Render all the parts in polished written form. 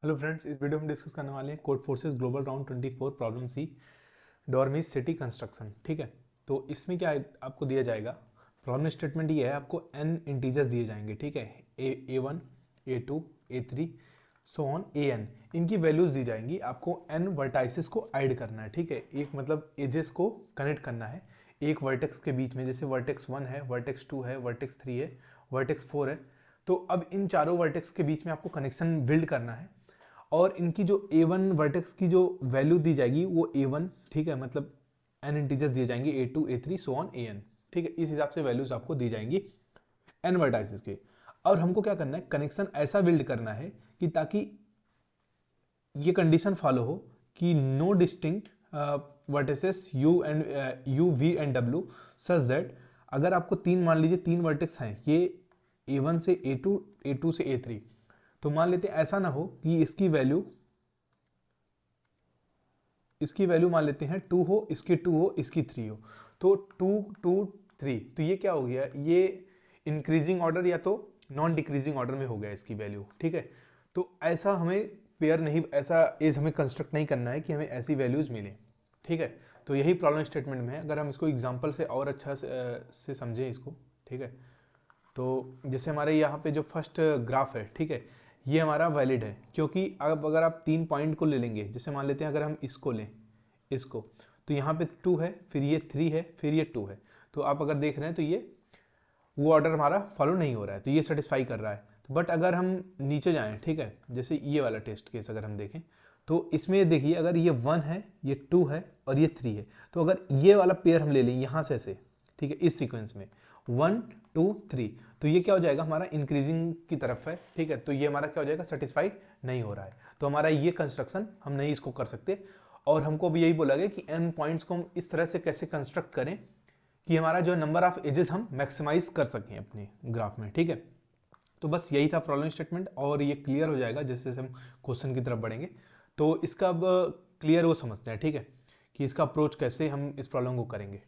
Hello friends, इस video में discuss करने वाले हैं Codeforces global round 24 problem C Doremy's city construction. ठीक है, तो इसमें क्या आपको दिया जाएगा। प्रॉब्लम स्टेटमेंट ये है, आपको n इंटीजर्स दिए जाएंगे। ठीक है, a1 a2 a3 so on an, इनकी वैल्यूज दी जाएंगी। आपको n वर्टाइसिस को ऐड करना है। ठीक है, एक मतलब एजेस को कनेक्ट करना है एक वर्टेक्स के बीच में। जैसे वर्टेक्स 1 है, वर्टेक्स 2 है, वर्टेक्स 3 है, वर्टेक्स 4 है। तो अब इन चारों वर्टेक्स के बीच में आपको कनेक्शन बिल्ड करना है और इनकी जो a1 वर्टेक्स की जो वैल्यू दी जाएगी वो a1, ठीक है, मतलब n इंटीजर्स दिए जाएंगे a2 a3 so on an। ठीक है, इस हिसाब से वैल्यूज आपको दी जाएंगी n वर्टाइसेस के। और हमको क्या करना है, कनेक्शन ऐसा बिल्ड करना है कि ताकि ये कंडीशन फॉलो हो कि no distinct vertices u v and w such that अगर आपको तीन, मान लीजिए तीन वर्टेक्स हैं, ये a1 से a2 a2 से a3, तो मान लेते हैं ऐसा ना हो कि इसकी वैल्यू मान लेते हैं 2 हो, इसकी 2 हो, इसकी 3 हो। तो 2 2 3, तो ये क्या हो गया, ये इंक्रीजिंग ऑर्डर या तो नॉन डिक्रीजिंग ऑर्डर में हो गया इसकी वैल्यू। ठीक है, तो ऐसा हमें पेयर नहीं, ऐसा एज हमें कंस्ट्रक्ट नहीं करना है कि हमें ऐसी वैल्यूज मिले। ठीक है, तो यही प्रॉब्लम स्टेटमेंट में है। अगर हम इसको एग्जाम्पल से और अच्छा से समझें इसको, ठीक है, तो जैसे हमारे यहाँ पे जो फर्स्ट ग्राफ है, ठीक है, ये हमारा वैलिड है क्योंकि अब अगर आप तीन पॉइंट को ले लेंगे, जैसे मान लेते हैं अगर हम इसको लें, इसको, तो यहाँ पे 2 है, फिर ये 3 है, फिर ये 2 है। तो आप अगर देख रहे हैं तो ये वो ऑर्डर हमारा फॉलो नहीं हो रहा है, तो ये सेटिस्फाई कर रहा है। बट अगर हम नीचे जाएं, ठीक है, जैसे ये वाला टेस्ट केस अगर हम देखें, तो इसमें देखिए अगर ये 1 है, ये 2 है और ये 3 है, तो अगर ये वाला पेयर हम ले लें यहाँ से ऐसे, ठीक है, इस सीक्वेंस में 1 2 3, तो ये क्या हो जाएगा, हमारा इंक्रीजिंग की तरफ है। ठीक है, तो ये हमारा क्या हो जाएगा, सेटिस्फाइड नहीं हो रहा है। तो हमारा ये कंस्ट्रक्शन हम नहीं इसको कर सकते। और हमको भी यही बोला गया कि n पॉइंट्स को हम इस तरह से कैसे कंस्ट्रक्ट करें कि हमारा जो नंबर ऑफ एजेस हम मैक्सिमाइज कर सकें अपने ग्राफ में। ठीक है, तो बस यही था प्रॉब्लम स्टेटमेंट, और ये क्लियर हो जाएगा जैसे जैसे हम क्वेश्चन की तरफ बढ़ेंगे। तो इसका अब क्लियर वो समझते हैं, ठीक है, कि इसका अप्रोच कैसे हम इस प्रॉब्लम को करेंगे।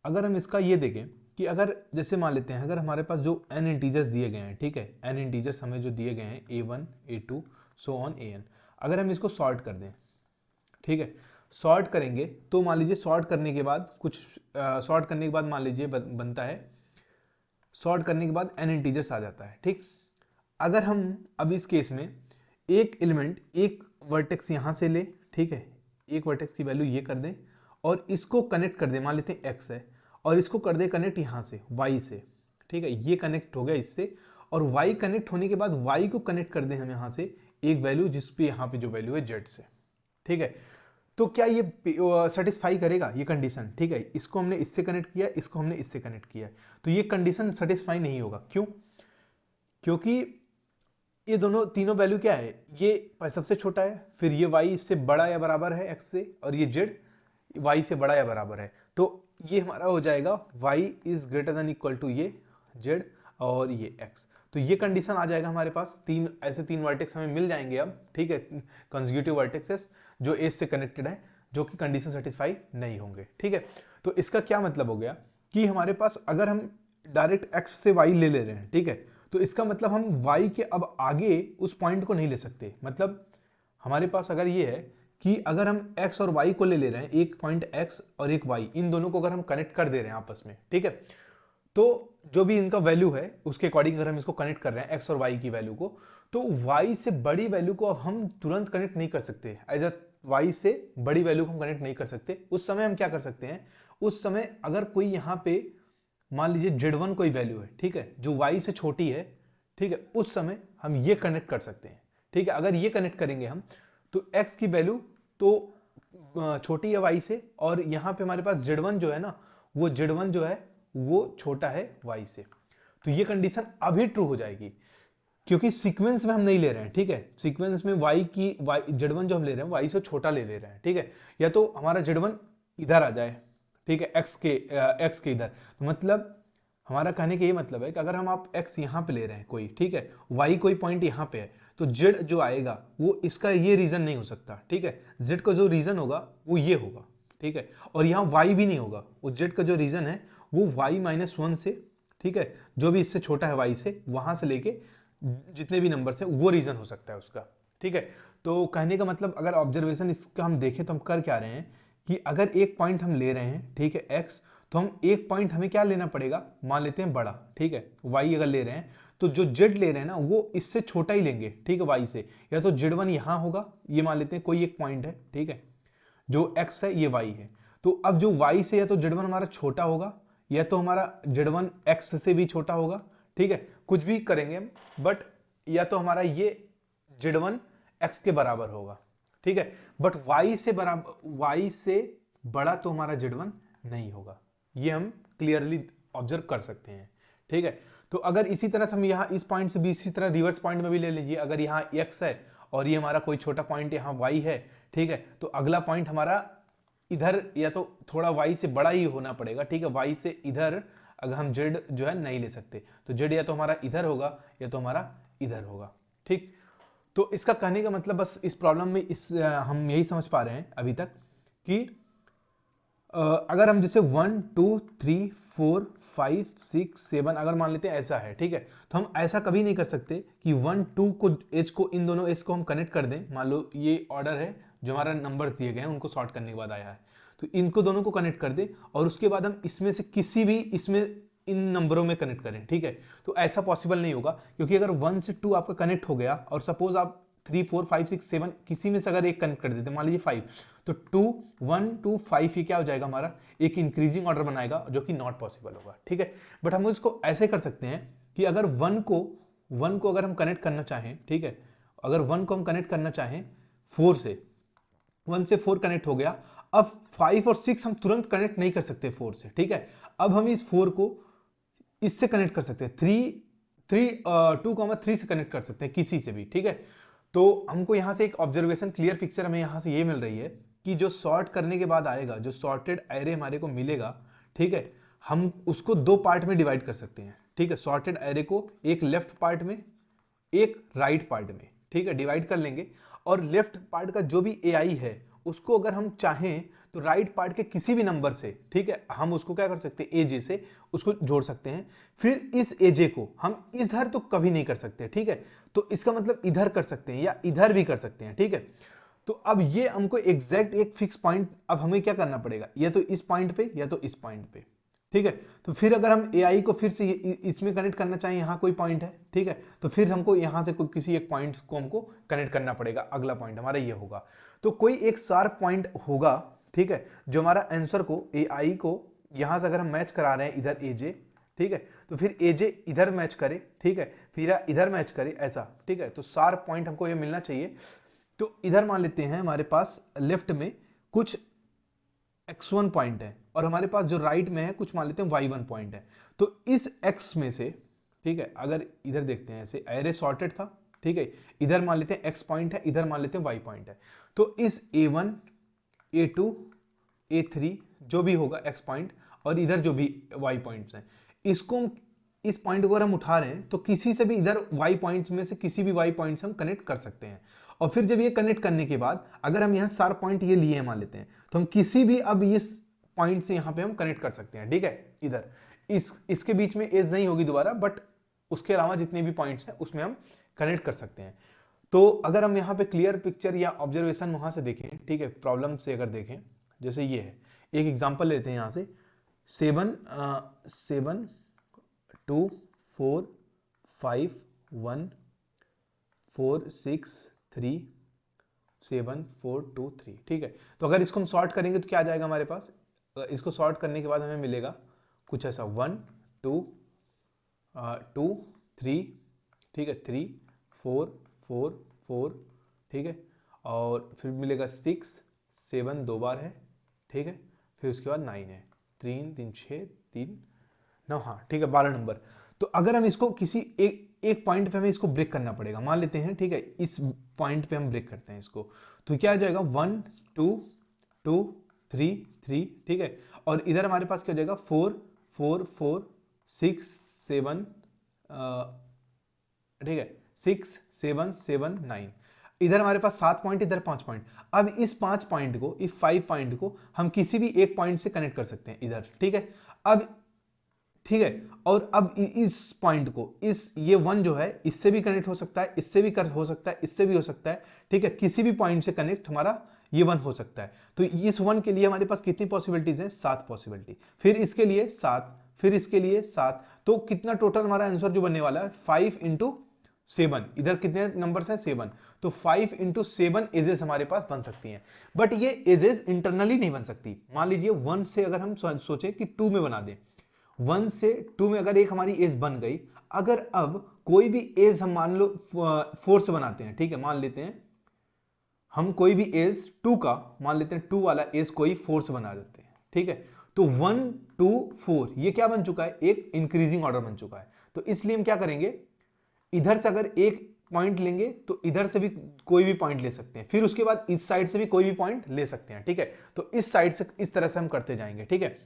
अगर हम इसका ये देखें कि अगर जैसे मान लेते हैं अगर हमारे पास जो n इंटीजर्स दिए गए हैं, ठीक है, n इंटीजर्स हमें जो दिए गए हैं a1 a2 so on an, अगर हम इसको सॉर्ट कर दें, ठीक है, सॉर्ट करेंगे तो मान लीजिए सॉर्ट करने के बाद कुछ सॉर्ट करने के बाद मान लीजिए बनता है, सॉर्ट करने के बाद n इंटीजर्स आ जाता है। ठीक, अगर हम अब इस केस में एक एलिमेंट, एक वर्टेक्स यहाँ से ले, ठीक है, एक वर्टेक्स की वैल्यू ये कर दें और इसको कनेक्ट कर दें, मान लेते हैं x है, और इसको कर दे कनेक्ट यहाँ से y से। ठीक है, ये कनेक्ट हो गया इससे, और y कनेक्ट होने के बाद y को कनेक्ट कर दें हम यहाँ से एक वैल्यू जिस पे यहाँ पे जो वैल्यू है z से। ठीक है, तो क्या ये सेटिस्फाई करेगा ये कंडीशन। ठीक है, इसको हमने इससे कनेक्ट किया, इसको हमने इससे कनेक्ट किया, तो ये कंडीशन सेटिस्फाई नहीं होगा। क्यों? क्योंकि ये दोनों तीनों वैल्यू क्या है, ये सबसे छोटा है, फिर ये y इससे बड़ा या बराबर है x से, और ये z y से बड़ा या बराबर है। तो ये हमारा हो जाएगा y is greater than equal to ये z और ये x। तो ये कंडीशन आ जाएगा हमारे पास, तीन ऐसे तीन वर्टेक्स हमें मिल जाएंगे अब। ठीक है, कंसेक्यूटिव वर्टेक्सेस जो एज से कनेक्टेड है, जो कि कंडीशन सेटिस्फाई नहीं होंगे। ठीक है, तो इसका क्या मतलब हो गया कि हमारे पास अगर हम डायरेक्ट x से y ले रहे हैं, ठीक है, तो इसका मतलब हम y के अब आगे उस पॉइंट को नहीं ले सकते। मतलब हमारे पास अगर ये है कि अगर हम x और y को ले रहे हैं, एक पॉइंट x और एक y, इन दोनों को अगर हम कनेक्ट कर दे रहे हैं आपस में, ठीक है, तो जो भी इनका वैल्यू है उसके अकॉर्डिंग अगर हम इसको कनेक्ट कर रहे हैं x और y की वैल्यू को, तो y से बड़ी वैल्यू को अब हम तुरंत कनेक्ट नहीं कर सकते। एज अ y से बड़ी वैल्यू को हम कनेक्ट नहीं कर सकते। उस समय हम क्या कर सकते हैं, उस समय अगर कोई यहाँ पे मान लीजिए z1 कोई वैल्यू है, ठीक है, जो y से छोटी है, ठीक है, उस समय हम ये कनेक्ट कर सकते हैं। ठीक है, अगर ये कनेक्ट करेंगे हम, तो x की वैल्यू तो छोटी है y से, और यहाँ पे हमारे पास z1 जो है ना, वो z1 जो है वो छोटा है y से। तो ये कंडीशन अभी ट्रू हो जाएगी क्योंकि सीक्वेंस में हम नहीं ले रहे हैं। ठीक है, सीक्वेंस में z1 जो हम ले रहे हैं y से छोटा ले रहे हैं। ठीक है, या तो हमारा z1 इधर आ जाए, ठीक है, x के इधर, तो मतलब हमारा कहने का ये मतलब है कि अगर हम आप x यहाँ पे ले रहे हैं कोई, ठीक है, y कोई पॉइंट यहाँ पे है, तो z जो आएगा वो इसका ये रीजन नहीं हो सकता। ठीक है, z का जो रीजन होगा वो ये होगा। ठीक है, और यहाँ y भी नहीं होगा, वो z का जो रीजन है वो y-1 से, ठीक है, जो भी इससे छोटा है y से, वहां से लेके जितने भी नंबर है वो रीजन हो सकता है उसका। ठीक है। तो कहने का मतलब अगर ऑब्जर्वेशन इसका हम देखें तो हम कर क्या रहे हैं कि अगर एक पॉइंट हम ले रहे हैं, ठीक है, x, तो हम एक पॉइंट हमें क्या लेना पड़ेगा, मान लेते हैं बड़ा, ठीक है, y अगर ले रहे हैं तो जो z ले रहे हैं ना वो इससे छोटा ही लेंगे, ठीक है, y से। या तो z1 यहाँ होगा, ये मान लेते हैं कोई एक पॉइंट है, ठीक है, जो x है ये y है। तो अब जो y से या तो z1 हमारा छोटा होगा या तो हमारा z1 x से भी छोटा होगा, ठीक है, कुछ भी करेंगे हम, बट या तो हमारा ये z1 x के बराबर होगा, ठीक है, बट y से बड़ा तो हमारा z1 नहीं होगा। ये हम क्लियरली ऑब्जर्व कर सकते हैं, ठीक है। तो अगर इसी तरह से हम यहाँ इस पॉइंट से भी इसी तरह रिवर्स पॉइंट में भी ले लीजिए, अगर यहाँ x है और ये हमारा कोई छोटा पॉइंट यहाँ y है, ठीक है, तो अगला पॉइंट हमारा इधर या तो थोड़ा y से बड़ा ही होना पड़ेगा, ठीक है, y से इधर अगर हम z जो है नहीं ले सकते, तो z या तो हमारा इधर होगा या तो हमारा इधर होगा, ठीक। तो इसका कहने का मतलब बस इस प्रॉब्लम में हम यही समझ पा रहे हैं अभी तक कि अगर हम जैसे 1 2 3 4 5 6 7 अगर मान लेते हैं ऐसा है, ठीक है, तो हम ऐसा कभी नहीं कर सकते कि 1 2 को एज को इन दोनों एज को हम कनेक्ट कर दें। मान लो ये ऑर्डर है जो हमारा नंबर दिए गए हैं उनको सॉर्ट करने के बाद आया है, तो इनको दोनों को कनेक्ट कर दे और उसके बाद हम इसमें से किसी भी इसमें इन नंबरों में कनेक्ट करें, ठीक है। तो ऐसा पॉसिबल नहीं होगा क्योंकि अगर 1 से 2 आपका कनेक्ट हो गया और सपोज आप 3 4 5 6 7 किसी में से अगर एक कनेक्ट कर देते, मान लीजिए 5, तो 2 1 2 5 ये क्या हो जाएगा, हमारा एक इंक्रीजिंग ऑर्डर बनाएगा जो कि नॉट पॉसिबल होगा, ठीक है। बट हम इसको ऐसे कर सकते हैं कि अगर 1 को अगर हम कनेक्ट करना चाहें, ठीक है, अगर 1 को हम कनेक्ट करना चाहें 4 से, 1 से 4 कनेक्ट हो गया, अब 5 और 6 हम तुरंत कनेक्ट नहीं कर सकते 4 से, ठीक है। अब हम इस 4 को इससे कनेक्ट कर सकते हैं, 2,3 से कनेक्ट कर सकते हैं किसी से भी, ठीक है। तो हमको यहां से एक ऑब्जर्वेशन क्लियर पिक्चर हमें यहां से ये मिल रही है कि जो सॉर्ट करने के बाद आएगा, जो सॉर्टेड एरे हमारे को मिलेगा, ठीक है, हम उसको 2 पार्ट में डिवाइड कर सकते हैं, ठीक है। सॉर्टेड एरे को एक लेफ्ट पार्ट में एक राइट पार्ट में, ठीक है, डिवाइड कर लेंगे और लेफ्ट पार्ट का जो भी ai है उसको अगर हम चाहें तो राइट पार्ट के किसी भी नंबर से, ठीक है, हम उसको क्या कर सकते हैं aj से उसको जोड़ सकते हैं। फिर इस aj को हम इधर तो कभी नहीं कर सकते, ठीक है, तो इसका मतलब इधर कर सकते हैं या इधर भी कर सकते हैं, ठीक है। तो अब ये हमको एग्जैक्ट एक फिक्स पॉइंट अब हमें क्या करना पड़ेगा, या तो इस पॉइंट पे या तो इस पॉइंट पे, ठीक है। तो फिर अगर हम ai को फिर से इसमें कनेक्ट करना चाहें, यहाँ कोई पॉइंट है, ठीक है, तो फिर हमको यहाँ से कोई किसी एक पॉइंट को हमको कनेक्ट करना पड़ेगा, अगला पॉइंट हमारा ये होगा। तो कोई एक शार्प पॉइंट होगा, ठीक है, जो हमारा आंसर को ai को यहाँ से अगर हम मैच करा रहे हैं इधर aj, ठीक है, तो फिर aj इधर मैच करे, ठीक है, फिर इधर मैच करे, ऐसा, ठीक है। तो शार्प पॉइंट हमको ये मिलना चाहिए। तो इधर मान लेते हैं हमारे पास लेफ्ट में कुछ x1 पॉइंट है और हमारे पास जो राइट में है कुछ मान लेते हैं y1 पॉइंट है। तो इस x में से, ठीक है, अगर इधर देखते हैं ऐसे एरे सॉर्टेड था, ठीक है, इधर मान लेते हैं x पॉइंट है, इधर मान लेते हैं y पॉइंट है। तो इस a1 a2 a3 जो भी होगा x पॉइंट और इधर जो भी y पॉइंट्स हैं, इसको इस पॉइंट को अगर हम उठा रहे हैं तो किसी से भी इधर y पॉइंट्स में से किसी भी y पॉइंट से हम कनेक्ट कर सकते हैं। और फिर जब ये कनेक्ट करने के बाद अगर हम यहाँ शार्प पॉइंट ये लिए हैं मान लेते हैं, तो हम किसी भी अब इस पॉइंट से यहाँ पे हम कनेक्ट कर सकते हैं, ठीक है। इधर इसके बीच में एज नहीं होगी दोबारा, बट उसके अलावा जितने भी पॉइंट्स हैं उसमें हम कनेक्ट कर सकते हैं। तो अगर हम यहाँ पे क्लियर पिक्चर या ऑब्जर्वेशन वहां से देखें, ठीक है, प्रॉब्लम से अगर देखें, जैसे ये है, एक एग्जाम्पल लेते हैं यहाँ से 7 2 4 5 1 4 6 3 7 4 2 3, ठीक है। तो अगर इसको हम सॉर्ट करेंगे तो क्या आ जाएगा हमारे पास, इसको सॉर्ट करने के बाद हमें मिलेगा कुछ ऐसा 1 2 2 3, ठीक है, 3 4 4 4, ठीक है, और फिर मिलेगा 6 7 2 बार है, ठीक है, फिर उसके बाद 9 है, 3 3 6 3 9, हाँ, ठीक है, 12 नंबर। तो अगर हम इसको किसी एक पॉइंट पे हमें इसको ब्रेक करना पड़ेगा, मान लेते हैं, ठीक है, इस पॉइंट पे हम ब्रेक करते हैं इसको, तो क्या आ जाएगा 1 2 2 3 3, ठीक है, और इधर हमारे पास क्या हो जाएगा 4 4 4 6 7, ठीक है, 6 7 7 9, इधर हमारे पास 7 पॉइंट, इधर 5 पॉइंट। अब इस 5 पॉइंट को, इस 5 पॉइंट को हम किसी भी एक पॉइंट से कनेक्ट कर सकते हैं इधर, ठीक है। अब ठीक है। और अब इस पॉइंट को ये 1 जो है इससे भी कनेक्ट हो सकता है, इससे भी हो सकता है, इससे भी हो सकता है, ठीक है। किसी भी पॉइंट से कनेक्ट हमारा ये 1 हो सकता है। तो इस 1 के लिए हमारे पास कितनी पॉसिबिलिटीज हैं? 7 पॉसिबिलिटी। फिर इसके लिए 7, फिर इसके लिए 7, तो कितना टोटल हमारा आंसर जो बनने वाला है 5 × 7। इधर कितने नंबर्स हैं? 7। तो 5 × 7 एजेस हमारे पास बन सकती हैं। बट ये एजेस इंटरनली नहीं बन सकती। मान लीजिए 1 से अगर हम सोचें कि 2 में बना दें, 1 से 2 में अगर एक हमारी एज बन गई, अगर अब कोई भी एज हम मान लो 4 से बनाते हैं, ठीक है, मान लेते हैं हम कोई भी एज 2 का, मान लेते हैं 2 वाला एज कोई 4 से बना देते हैं, ठीक है। तो 1 2 4 ये क्या बन चुका है? एक इंक्रीजिंग ऑर्डर बन चुका है। तो इसलिए हम क्या करेंगे, इधर से अगर एक पॉइंट लेंगे तो इधर से भी कोई भी पॉइंट ले सकते हैं, फिर उसके बाद इस साइड से भी कोई भी पॉइंट ले सकते हैं, ठीक है। तो इस साइड से इस तरह से हम करते जाएंगे, ठीक है।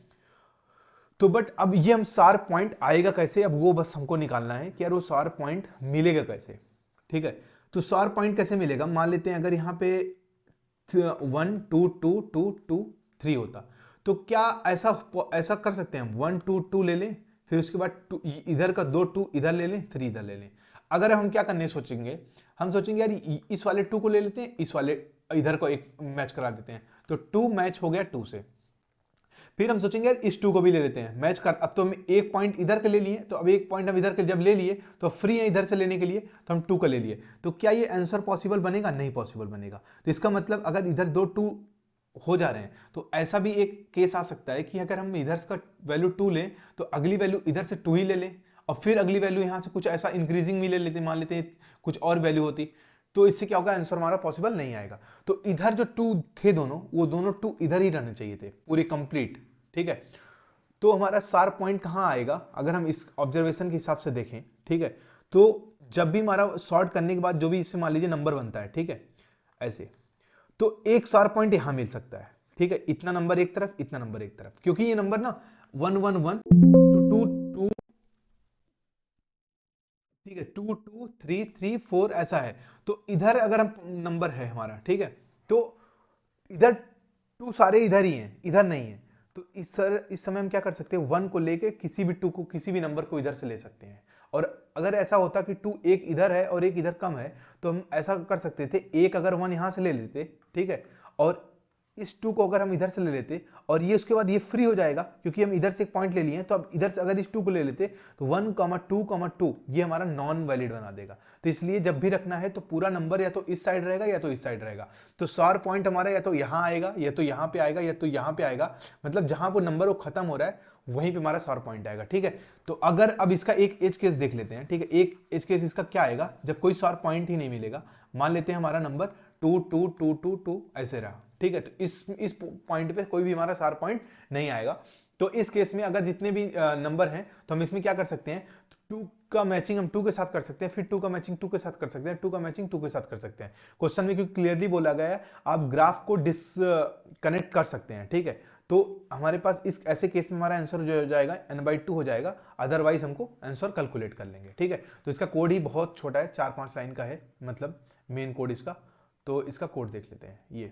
तो बट अब ये हम शार्प पॉइंट आएगा कैसे, अब वो बस हमको निकालना है कि यार वो शार्प पॉइंट मिलेगा कैसे, ठीक है। तो शार्प पॉइंट कैसे मिलेगा? मान लेते हैं अगर यहाँ पे 1 2 2 2 2 3 होता, तो क्या ऐसा कर सकते हैं हम 1 2 2 ले लें, फिर उसके बाद 2 इधर का 2 2 इधर ले लें, 3 इधर ले लें। अगर हम क्या करने सोचेंगे, हम सोचेंगे यार इस वाले 2 को ले लेते हैं, इस वाले इधर को एक मैच करा देते हैं, तो 2 मैच हो गया 2 से। फिर हम सोचेंगे यार इस 2 को भी ले लेते हैं, मैच कर। अब तो हम एक पॉइंट इधर के ले लिए, तो अब एक पॉइंट हम इधर के जब ले लिए तो फ्री है इधर से लेने के लिए, तो हम 2 का ले लिए। तो क्या ये आंसर पॉसिबल बनेगा? नहीं पॉसिबल बनेगा। तो इसका मतलब अगर इधर 2 2 हो जा रहे हैं, तो ऐसा भी एक केस आ सकता है कि अगर हम इधर का वैल्यू 2 लें तो अगली वैल्यू इधर से 2 ही ले लें, और फिर अगली वैल्यू यहां से कुछ ऐसा इंक्रीजिंग भी ले लेते, मान लेते हैं कुछ और वैल्यू होती, तो इससे क्या होगा? आंसर हमारा पॉसिबल नहीं आएगा। तो इधर जो 2 थे दोनों, वो दोनों 2 इधर ही रहने चाहिए थे पूरे कंप्लीट, ठीक है। तो हमारा शार्प पॉइंट कहां आएगा अगर हम इस ऑब्जर्वेशन के हिसाब से देखें, ठीक है। तो जब भी हमारा सॉर्ट करने के बाद जो भी इससे मान लीजिए नंबर बनता है, ठीक है, ऐसे, तो एक शार्प पॉइंट यहां मिल सकता है, ठीक है। इतना नंबर एक तरफ, इतना नंबर एक तरफ, क्योंकि ये नंबर ना 1 1 1 2 2, ठीक है, 2 2 3 3 4 ऐसा है। तो इधर अगर हम नंबर है हमारा, ठीक है, तो इधर 2 सारे इधर ही हैं, इधर नहीं है। तो इस समय हम क्या कर सकते हैं, 1 को लेके किसी भी 2 को, किसी भी नंबर को इधर से ले सकते हैं। और अगर ऐसा होता कि 2 एक इधर है और एक इधर कम है, तो हम ऐसा कर सकते थे, एक अगर 1 यहां से ले लेते, ठीक है, और इस 2 को अगर हम इधर से ले लेते, और ये उसके बाद ये फ्री हो जाएगा क्योंकि हम इधर से एक पॉइंट ले लिए हैं, तो अब इधर से अगर इस 2 को ले लेते तो 1 2 2 ये हमारा नॉन वैलिड बना देगा। तो इसलिए जब भी रखना है तो पूरा नंबर या तो इस साइड रहेगा या तो इस साइड रहेगा। तो शार्प पॉइंट हमारा या तो यहाँ आएगा, या तो यहाँ पे आएगा, या तो यहाँ पे आएगा, मतलब जहां वो नंबर वो खत्म हो रहा है वहीं पे हमारा शार्प पॉइंट आएगा, ठीक है। तो अगर अब इसका एक एज केस देख लेते हैं, ठीक है। एक एज केस इसका क्या आएगा, जब कोई शार्प पॉइंट ही नहीं मिलेगा। मान लेते हैं हमारा नंबर 2 2 2 2 2 ऐसे रहा, ठीक है। तो इस पॉइंट पे कोई भी हमारा शार्प पॉइंट नहीं आएगा। तो इस केस में अगर जितने भी नंबर हैं, तो हम इसमें क्या कर सकते हैं, 2 का मैचिंग हम 2 के साथ कर सकते हैं, फिर 2 का मैचिंग 2 के साथ कर सकते हैं, 2 का मैचिंग 2 के साथ कर सकते हैं। क्वेश्चन में क्योंकि क्लियरली बोला गया है आप ग्राफ को डिसकनेक्ट कर सकते हैं, ठीक है। तो हमारे पास इस ऐसे केस में हमारा आंसर जो हो जाएगा n/2 हो जाएगा, अदरवाइज हमको आंसर कैलकुलेट कर लेंगे, ठीक है। तो इसका कोड ही बहुत छोटा है, 4-5 लाइन का है, मतलब मेन कोड इसका। तो इसका कोड देख लेते हैं। ये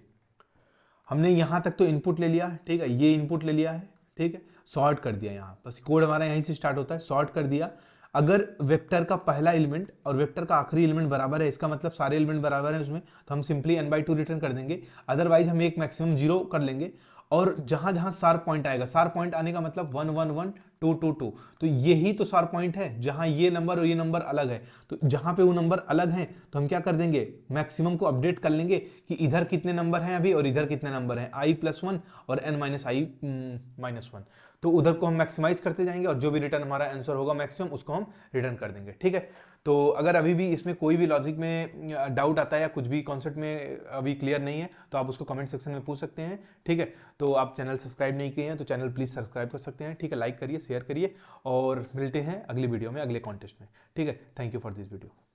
हमने यहां तक तो इनपुट ले लिया, ठीक है, ये इनपुट ले लिया है, ठीक है, सॉर्ट कर दिया। यहाँ बस कोड हमारा यहीं से स्टार्ट होता है, सॉर्ट कर दिया। अगर वेक्टर का पहला एलिमेंट और वेक्टर का आखिरी एलिमेंट बराबर है, इसका मतलब सारे एलिमेंट बराबर हैं उसमें, तो हम सिंपली n/2 रिटर्न कर देंगे। अदरवाइज हम एक मैक्सिमम 0 कर लेंगे। और जहां जहां शार्प पॉइंट आएगा, शार्प पॉइंट आने का मतलब 1 1 1 2 2 2, तो यही तो शार्प पॉइंट है जहां ये नंबर और ये नंबर अलग है। तो जहां पे वो नंबर अलग हैं तो हम क्या कर देंगे, मैक्सिमम को अपडेट कर लेंगे कि इधर कितने नंबर हैं अभी और इधर कितने नंबर हैं, i+1 और n-i-1। तो उधर को हम मैक्सिमाइज करते जाएंगे और जो भी रिटर्न हमारा आंसर होगा मैक्सिमम उसको हम रिटर्न कर देंगे, ठीक है। तो अगर अभी भी इसमें कोई भी लॉजिक में डाउट आता है या कुछ भी कॉन्सेप्ट में अभी क्लियर नहीं है तो आप उसको कमेंट सेक्शन में पूछ सकते हैं, ठीक है। तो आप चैनल सब्सक्राइब नहीं किए हैं तो चैनल प्लीज़ सब्सक्राइब कर सकते हैं, ठीक है। लाइक करिए, शेयर करिए, और मिलते हैं अगली वीडियो में, अगले कॉन्टेस्ट में, ठीक है। Thank you for this video.